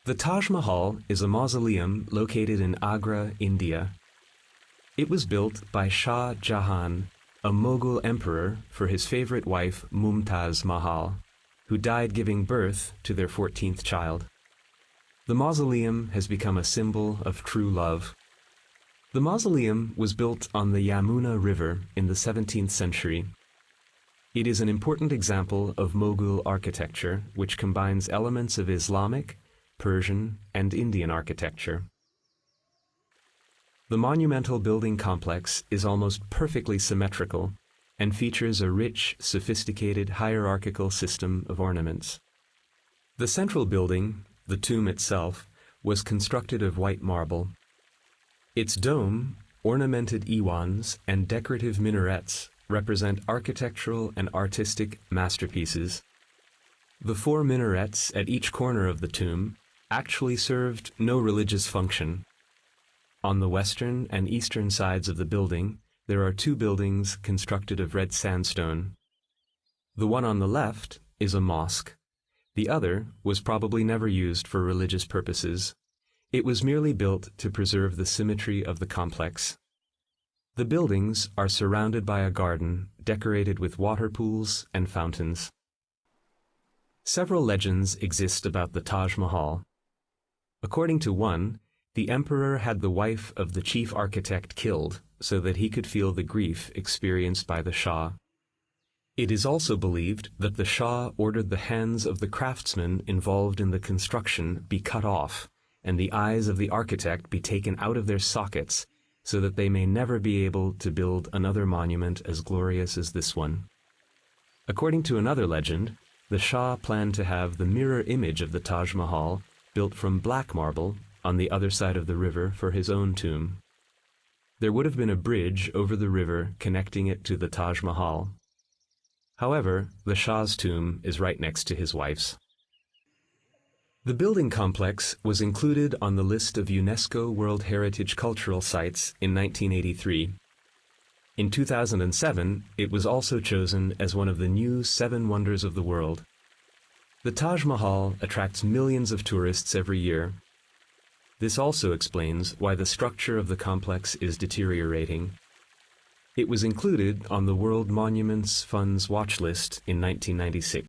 The Taj Mahal is a mausoleum located in Agra, India. It was built by Shah Jahan, a Mughal emperor, for his favorite wife Mumtaz Mahal, who died giving birth to their 14th child. The mausoleum has become a symbol of true love. The mausoleum was built on the Yamuna River in the 17th century. It is an important example of Mughal architecture, which combines elements of Islamic, Persian, and Indian architecture. The monumental building complex is almost perfectly symmetrical and features a rich, sophisticated hierarchical system of ornaments. The central building, the tomb itself, was constructed of white marble. Its dome, ornamented iwans, and decorative minarets represent architectural and artistic masterpieces. The 4 minarets at each corner of the tomb actually served no religious function. On the western and eastern sides of the building, there are 2 buildings constructed of red sandstone. The one on the left is a mosque. The other was probably never used for religious purposes. It was merely built to preserve the symmetry of the complex. The buildings are surrounded by a garden decorated with water pools and fountains. Several legends exist about the Taj Mahal. According to one, the emperor had the wife of the chief architect killed so that he could feel the grief experienced by the Shah. It is also believed that the Shah ordered the hands of the craftsmen involved in the construction be cut off and the eyes of the architect be taken out of their sockets so that they may never be able to build another monument as glorious as this one. According to another legend, the Shah planned to have the mirror image of the Taj Mahal built from black marble on the other side of the river for his own tomb. There would have been a bridge over the river connecting it to the Taj Mahal. However, the Shah's tomb is right next to his wife's. The building complex was included on the list of UNESCO World Heritage Cultural Sites in 1983. In 2007, it was also chosen as one of the new 7 wonders of the world. The Taj Mahal attracts millions of tourists every year. This also explains why the structure of the complex is deteriorating. It was included on the World Monuments Fund's watch list in 1996.